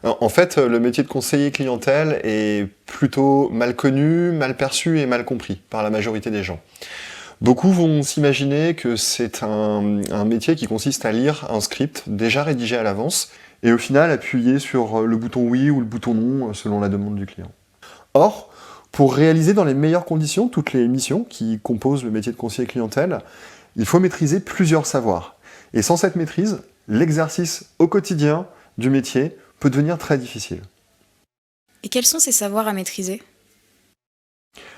En fait, le métier de conseiller clientèle est plutôt mal connu, mal perçu et mal compris par la majorité des gens. Beaucoup vont s'imaginer que c'est un métier qui consiste à lire un script déjà rédigé à l'avance et au final appuyer sur le bouton oui ou le bouton non selon la demande du client. Or, pour réaliser dans les meilleures conditions toutes les missions qui composent le métier de conseiller clientèle, il faut maîtriser plusieurs savoirs. Et sans cette maîtrise, l'exercice au quotidien du métier peut devenir très difficile. Et quels sont ces savoirs à maîtriser?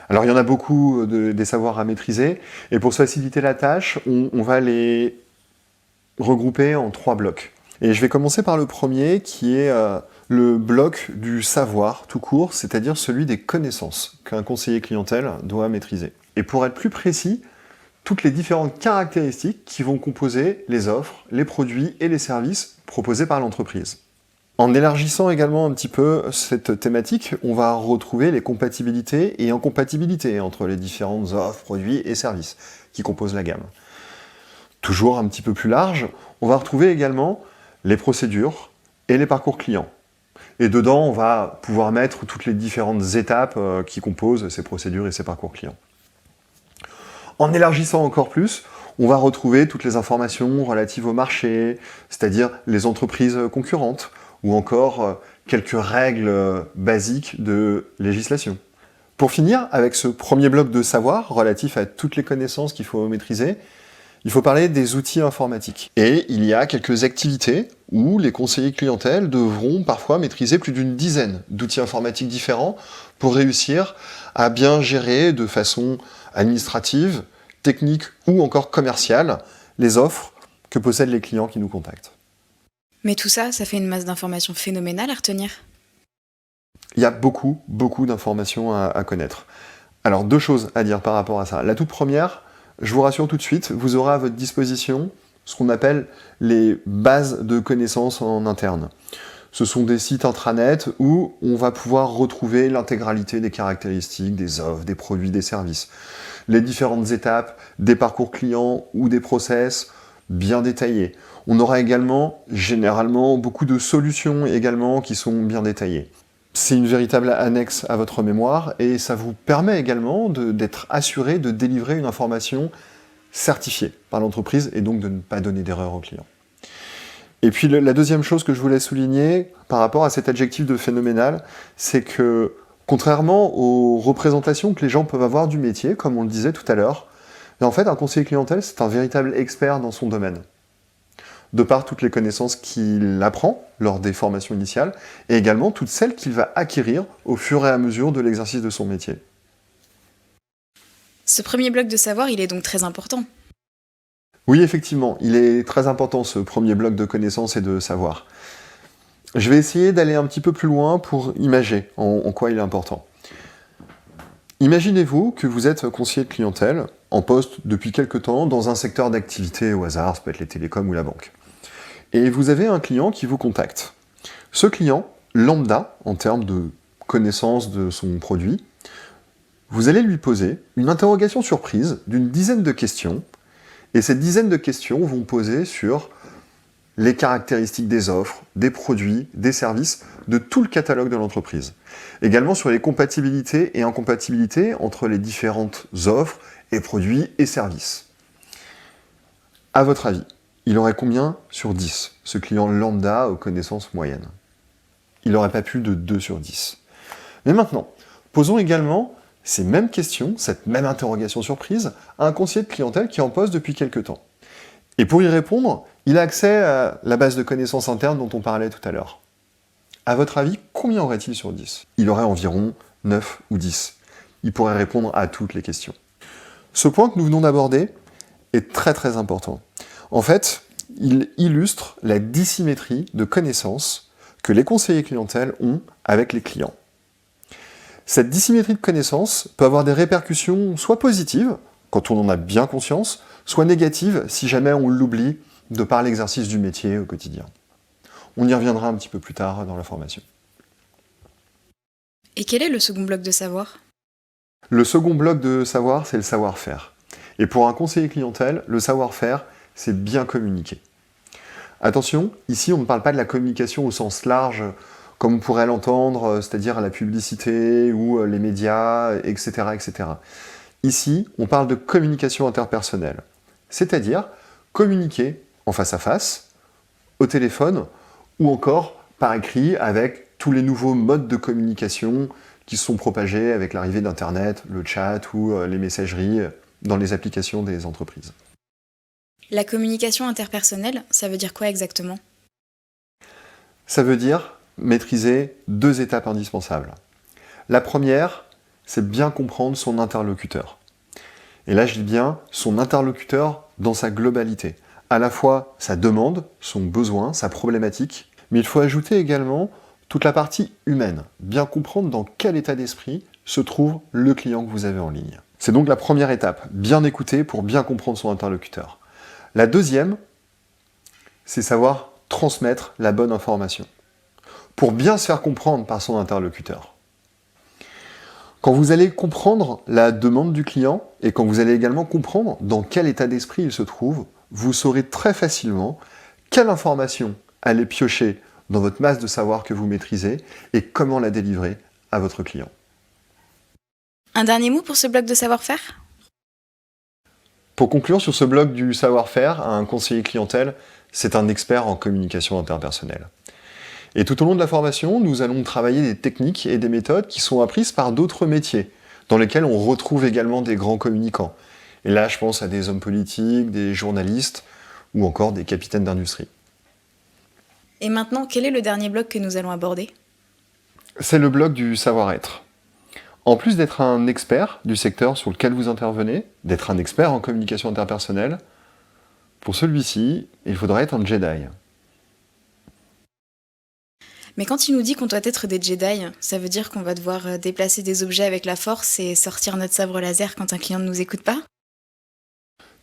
Alors il y en a beaucoup des savoirs à maîtriser, et pour se faciliter la tâche, on va les regrouper en 3 blocs. Et je vais commencer par le premier, qui est le bloc du savoir tout court, c'est-à-dire celui des connaissances qu'un conseiller clientèle doit maîtriser. Et pour être plus précis, toutes les différentes caractéristiques qui vont composer les offres, les produits et les services proposés par l'entreprise. En élargissant également un petit peu cette thématique, on va retrouver les compatibilités et incompatibilités entre les différentes offres, produits et services qui composent la gamme. Toujours un petit peu plus large, on va retrouver également les procédures et les parcours clients. Et dedans, on va pouvoir mettre toutes les différentes étapes qui composent ces procédures et ces parcours clients. En élargissant encore plus, on va retrouver toutes les informations relatives au marché, c'est-à-dire les entreprises concurrentes, ou encore quelques règles basiques de législation. Pour finir, avec ce premier bloc de savoir relatif à toutes les connaissances qu'il faut maîtriser, il faut parler des outils informatiques. Et il y a quelques activités où les conseillers clientèle devront parfois maîtriser plus d'une dizaine d'outils informatiques différents pour réussir à bien gérer de façon administrative, technique ou encore commerciale les offres que possèdent les clients qui nous contactent. Mais tout ça, ça fait une masse d'informations phénoménale à retenir. Il y a beaucoup d'informations à connaître. Alors, 2 choses à dire par rapport à ça. La toute première, je vous rassure tout de suite, vous aurez à votre disposition ce qu'on appelle les bases de connaissances en interne. Ce sont des sites intranet où on va pouvoir retrouver l'intégralité des caractéristiques, des offres, des produits, des services. Les différentes étapes, des parcours clients ou des process bien détaillés. On aura également, généralement, beaucoup de solutions également qui sont bien détaillées. C'est une véritable annexe à votre mémoire et ça vous permet également d'être assuré de délivrer une information certifiée par l'entreprise et donc de ne pas donner d'erreur au client. Et puis la deuxième chose que je voulais souligner par rapport à cet adjectif de phénoménal, c'est que contrairement aux représentations que les gens peuvent avoir du métier, comme on le disait tout à l'heure, en fait un conseiller clientèle c'est un véritable expert dans son domaine. De par toutes les connaissances qu'il apprend lors des formations initiales, et également toutes celles qu'il va acquérir au fur et à mesure de l'exercice de son métier. Ce premier bloc de savoir, il est donc très important. Oui, effectivement, il est très important ce premier bloc de connaissances et de savoir. Je vais essayer d'aller un petit peu plus loin pour imager en quoi il est important. Imaginez-vous que vous êtes conseiller de clientèle, en poste depuis quelque temps, dans un secteur d'activité au hasard, ça peut être les télécoms ou la banque. Et vous avez un client qui vous contacte. Ce client, lambda, en termes de connaissance de son produit, vous allez lui poser une interrogation surprise d'une dizaine de questions, et ces dizaines de questions vont poser sur les caractéristiques des offres, des produits, des services, de tout le catalogue de l'entreprise. Également sur les compatibilités et incompatibilités entre les différentes offres et produits et services. À votre avis, il aurait combien sur 10, ce client lambda aux connaissances moyennes? Il n'aurait pas plus de 2 sur 10. Mais maintenant, posons également ces mêmes questions, cette même interrogation surprise, à un conseiller de clientèle qui est en poste depuis quelque temps. Et pour y répondre, il a accès à la base de connaissances internes dont on parlait tout à l'heure. À votre avis, combien aurait-il sur 10? Il aurait environ 9 ou 10. Il pourrait répondre à toutes les questions. Ce point que nous venons d'aborder est très important. En fait, il illustre la dissymétrie de connaissances que les conseillers clientèle ont avec les clients. Cette dissymétrie de connaissances peut avoir des répercussions soit positives, quand on en a bien conscience, soit négatives si jamais on l'oublie de par l'exercice du métier au quotidien. On y reviendra un petit peu plus tard dans la formation. Et quel est le second bloc de savoir? Le second bloc de savoir, c'est le savoir-faire. Et pour un conseiller clientèle, le savoir-faire, c'est bien communiquer. Attention, ici on ne parle pas de la communication au sens large comme on pourrait l'entendre, c'est-à-dire la publicité ou les médias, etc., etc. Ici, on parle de communication interpersonnelle, c'est-à-dire communiquer en face à face, au téléphone, ou encore par écrit avec tous les nouveaux modes de communication qui se sont propagés avec l'arrivée d'Internet, le chat ou les messageries dans les applications des entreprises. La communication interpersonnelle, ça veut dire quoi exactement? Ça veut dire maîtriser 2 étapes indispensables. La première, c'est bien comprendre son interlocuteur. Et là, je dis bien son interlocuteur dans sa globalité. À la fois sa demande, son besoin, sa problématique, mais il faut ajouter également toute la partie humaine. Bien comprendre dans quel état d'esprit se trouve le client que vous avez en ligne. C'est donc la première étape, bien écouter pour bien comprendre son interlocuteur. La deuxième, c'est savoir transmettre la bonne information, pour bien se faire comprendre par son interlocuteur. Quand vous allez comprendre la demande du client, et quand vous allez également comprendre dans quel état d'esprit il se trouve, vous saurez très facilement quelle information aller piocher dans votre masse de savoir que vous maîtrisez, et comment la délivrer à votre client. Un dernier mot pour ce bloc de savoir-faire? Pour conclure sur ce bloc du savoir-faire, un conseiller clientèle, c'est un expert en communication interpersonnelle. Et tout au long de la formation, nous allons travailler des techniques et des méthodes qui sont apprises par d'autres métiers, dans lesquels on retrouve également des grands communicants. Et là, je pense à des hommes politiques, des journalistes, ou encore des capitaines d'industrie. Et maintenant, quel est le dernier bloc que nous allons aborder? C'est le bloc du savoir-être. En plus d'être un expert du secteur sur lequel vous intervenez, d'être un expert en communication interpersonnelle, pour celui-ci, il faudra être un Jedi. Mais quand il nous dit qu'on doit être des Jedi, ça veut dire qu'on va devoir déplacer des objets avec la force et sortir notre sabre laser quand un client ne nous écoute pas?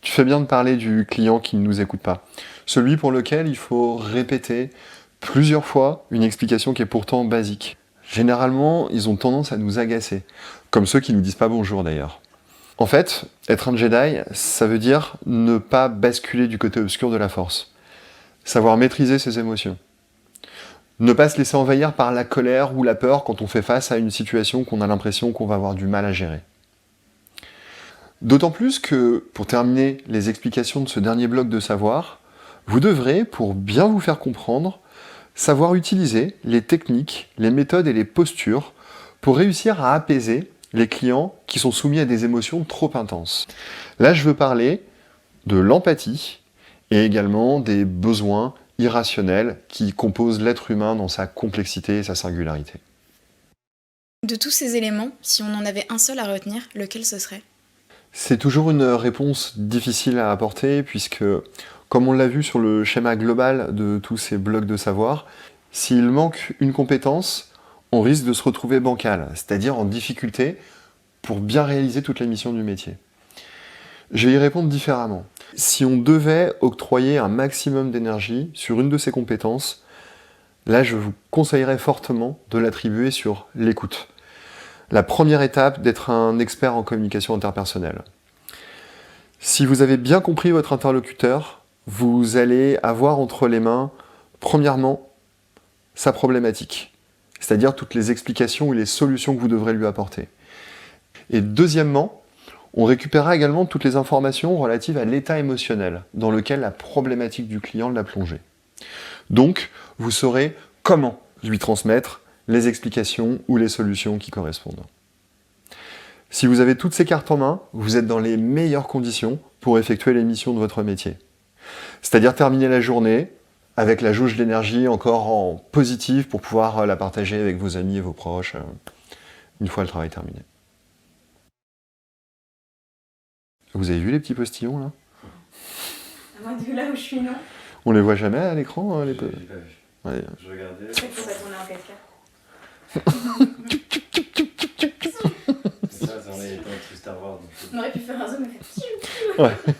Tu fais bien de parler du client qui ne nous écoute pas. Celui pour lequel il faut répéter plusieurs fois une explication qui est pourtant basique. Généralement, ils ont tendance à nous agacer, comme ceux qui nous disent pas bonjour d'ailleurs. En fait, être un Jedi, ça veut dire ne pas basculer du côté obscur de la force. Savoir maîtriser ses émotions. Ne pas se laisser envahir par la colère ou la peur quand on fait face à une situation qu'on a l'impression qu'on va avoir du mal à gérer. D'autant plus que, pour terminer les explications de ce dernier bloc de savoir, vous devrez, pour bien vous faire comprendre, savoir utiliser les techniques, les méthodes et les postures pour réussir à apaiser les clients qui sont soumis à des émotions trop intenses. Là, je veux parler de l'empathie et également des besoins irrationnels qui composent l'être humain dans sa complexité et sa singularité. De tous ces éléments, si on en avait un seul à retenir, lequel ce serait? C'est toujours une réponse difficile à apporter puisque, comme on l'a vu sur le schéma global de tous ces blocs de savoir, s'il manque une compétence, on risque de se retrouver bancal, c'est-à-dire en difficulté pour bien réaliser toute la mission du métier. Je vais y répondre différemment. Si on devait octroyer un maximum d'énergie sur une de ces compétences, là je vous conseillerais fortement de l'attribuer sur l'écoute. La première étape d'être un expert en communication interpersonnelle. Si vous avez bien compris votre interlocuteur, vous allez avoir entre les mains, premièrement, sa problématique, c'est-à-dire toutes les explications et les solutions que vous devrez lui apporter. Et deuxièmement, on récupérera également toutes les informations relatives à l'état émotionnel dans lequel la problématique du client l'a plongé. Donc, vous saurez comment lui transmettre les explications ou les solutions qui correspondent. Si vous avez toutes ces cartes en main, vous êtes dans les meilleures conditions pour effectuer les missions de votre métier. C'est-à-dire terminer la journée avec la jauge d'énergie encore en positif pour pouvoir la partager avec vos amis et vos proches une fois le travail terminé. Vous avez vu les petits postillons là? À moi de là où je suis, non? On les voit jamais à l'écran les... J'ai pas vu. Ouais. Je regardais. Il faut pas tourner en 4K. Ça, on est dans le Star Wars. On aurait pu faire un zoom et faire... Ouais.